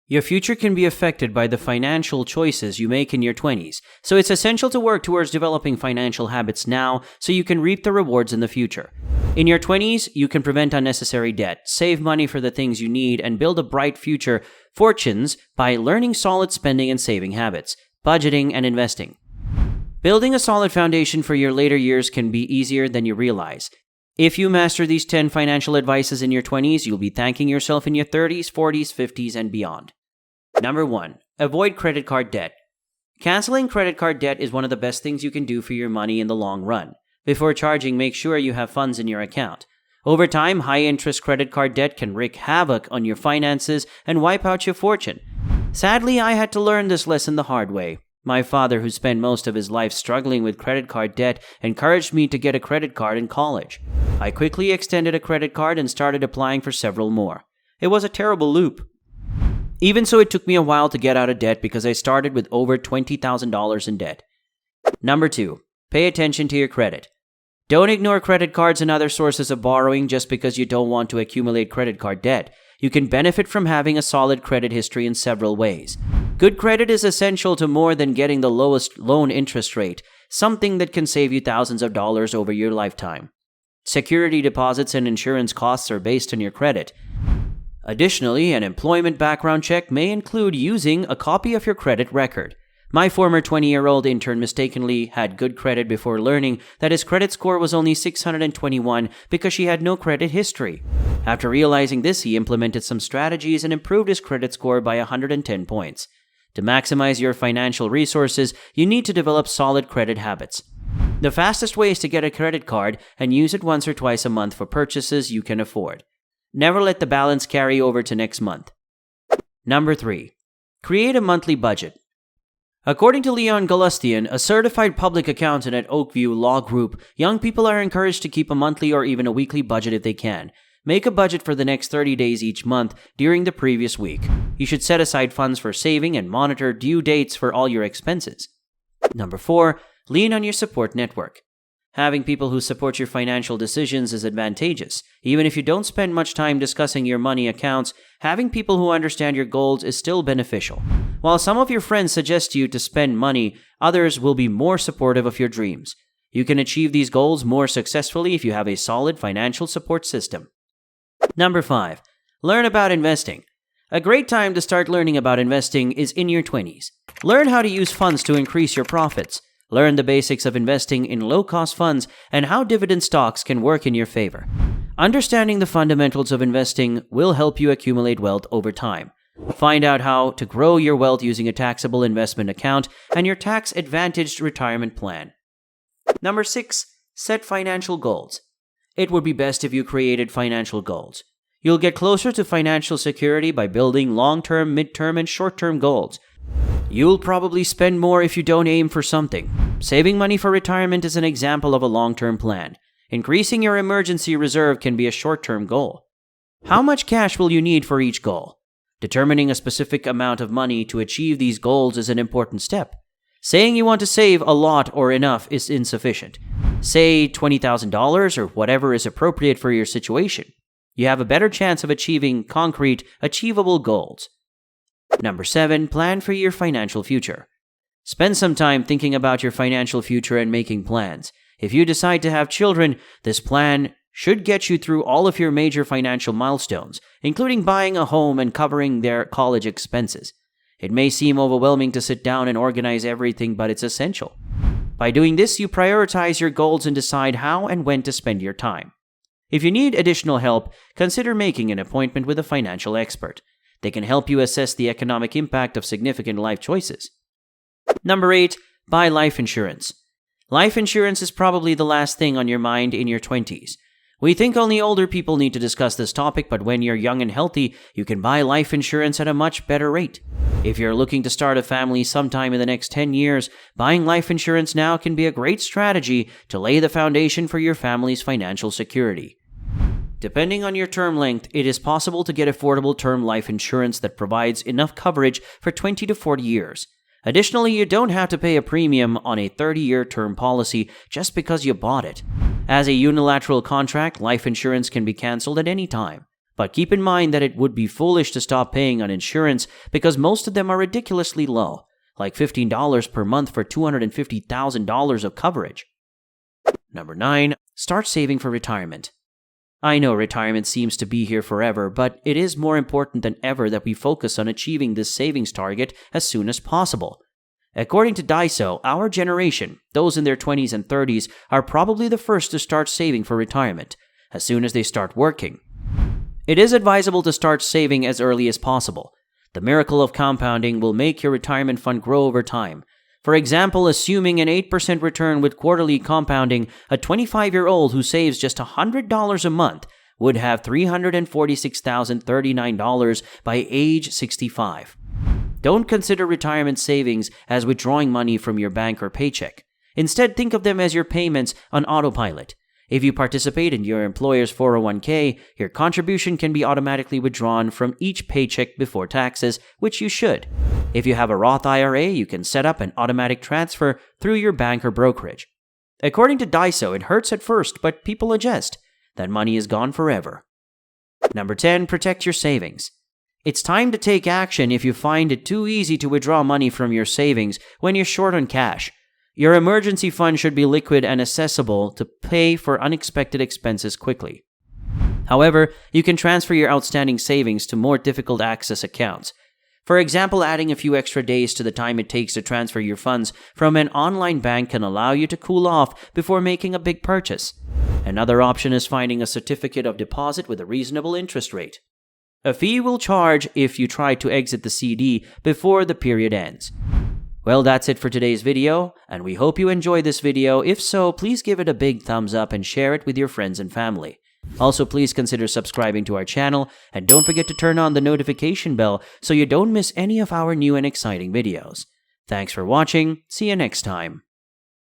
Your future can be affected by the financial choices you make in your 20s, so it's essential to work towards developing financial habits now so you can reap the rewards in the future. In your 20s, you can prevent unnecessary debt, save money for the things you need, and build a bright future fortunes by learning solid spending and saving habits, budgeting, and investing. Building a solid foundation for your later years can be easier than you realize. If you master these 10 financial advices in your 20s, you'll be thanking yourself in your 30s, 40s, 50s, and beyond. Number 1. Avoid credit card debt. Canceling credit card debt is one of the best things you can do for your money in the long run. Before charging, make sure you have funds in your account. Over time, high-interest credit card debt can wreak havoc on your finances and wipe out your fortune. Sadly, I had to learn this lesson the hard way. My father, who spent most of his life struggling with credit card debt, encouraged me to get a credit card in college. I quickly extended a credit card and started applying for several more. It was a terrible loop. Even so, it took me a while to get out of debt because I started with over $20,000 in debt. Number 2. Pay attention to your credit. Don't ignore credit cards and other sources of borrowing just because you don't want to accumulate credit card debt. You can benefit from having a solid credit history in several ways. Good credit is essential to more than getting the lowest loan interest rate, something that can save you thousands of dollars over your lifetime. Security deposits and insurance costs are based on your credit. Additionally, an employment background check may include using a copy of your credit record. My former 20-year-old intern mistakenly had good credit before learning that his credit score was only 621 because she had no credit history. After realizing this, he implemented some strategies and improved his credit score by 110 points. To maximize your financial resources, you need to develop solid credit habits. The fastest way is to get a credit card and use it once or twice a month for purchases you can afford. Never let the balance carry over to next month. Number 3. Create a monthly budget. According to Leon Galustian, a certified public accountant at Oakview Law Group, young people are encouraged to keep a monthly or even a weekly budget if they can. Make a budget for the next 30 days each month during the previous week. You should set aside funds for saving and monitor due dates for all your expenses. Number 4. Lean on your support network. Having people who support your financial decisions is advantageous. Even if you don't spend much time discussing your money accounts, having people who understand your goals is still beneficial. While some of your friends suggest you to spend money, others will be more supportive of your dreams. You can achieve these goals more successfully if you have a solid financial support system. Number 5. Learn about investing. A great time to start learning about investing is in your 20s. Learn how to use funds to increase your profits. Learn the basics of investing in low-cost funds and how dividend stocks can work in your favor. Understanding the fundamentals of investing will help you accumulate wealth over time. Find out how to grow your wealth using a taxable investment account and your tax-advantaged retirement plan. Number 6. Set financial goals. It would be best if you created financial goals. You'll get closer to financial security by building long-term, mid-term, and short-term goals. You'll probably spend more if you don't aim for something. Saving money for retirement is an example of a long-term plan. Increasing your emergency reserve can be a short-term goal. How much cash will you need for each goal? Determining a specific amount of money to achieve these goals is an important step. Saying you want to save a lot or enough is insufficient. Say $20,000 or whatever is appropriate for your situation. You have a better chance of achieving concrete, achievable goals. Number 7. Plan for your financial future. Spend some time thinking about your financial future and making plans. If you decide to have children, this plan should get you through all of your major financial milestones, including buying a home and covering their college expenses. It may seem overwhelming to sit down and organize everything, but it's essential. By doing this, you prioritize your goals and decide how and when to spend your time. If you need additional help, consider making an appointment with a financial expert. They can help you assess the economic impact of significant life choices. Number 8. Buy life insurance. Life insurance is probably the last thing on your mind in your 20s. We think only older people need to discuss this topic, but when you're young and healthy, you can buy life insurance at a much better rate. If you're looking to start a family sometime in the next 10 years, buying life insurance now can be a great strategy to lay the foundation for your family's financial security. Depending on your term length, it is possible to get affordable term life insurance that provides enough coverage for 20 to 40 years. Additionally, you don't have to pay a premium on a 30-year term policy just because you bought it. As a unilateral contract, life insurance can be canceled at any time. But keep in mind that it would be foolish to stop paying on insurance because most of them are ridiculously low, like $15 per month for $250,000 of coverage. Number 9. Start saving for retirement. I know retirement seems to be here forever, but it is more important than ever that we focus on achieving this savings target as soon as possible. According to Daiso, our generation, those in their 20s and 30s, are probably the first to start saving for retirement, as soon as they start working. It is advisable to start saving as early as possible. The miracle of compounding will make your retirement fund grow over time. For example, assuming an 8% return with quarterly compounding, a 25-year-old who saves just $100 a month would have $346,039 by age 65. Don't consider retirement savings as withdrawing money from your bank or paycheck. Instead, think of them as your payments on autopilot. If you participate in your employer's 401k, your contribution can be automatically withdrawn from each paycheck before taxes, which you should. If you have a Roth IRA, you can set up an automatic transfer through your bank or brokerage. According to Daiso, it hurts at first, but people adjust. That money is gone forever. Number 10. Protect your savings. It's time to take action if you find it too easy to withdraw money from your savings when you're short on cash. Your emergency fund should be liquid and accessible to pay for unexpected expenses quickly. However, you can transfer your outstanding savings to more difficult access accounts. For example, adding a few extra days to the time it takes to transfer your funds from an online bank can allow you to cool off before making a big purchase. Another option is finding a certificate of deposit with a reasonable interest rate. A fee will charge if you try to exit the CD before the period ends. Well, that's it for today's video, and we hope you enjoyed this video. If so, please give it a big thumbs up and share it with your friends and family. Also, please consider subscribing to our channel, and don't forget to turn on the notification bell so you don't miss any of our new and exciting videos. Thanks for watching. See you next time.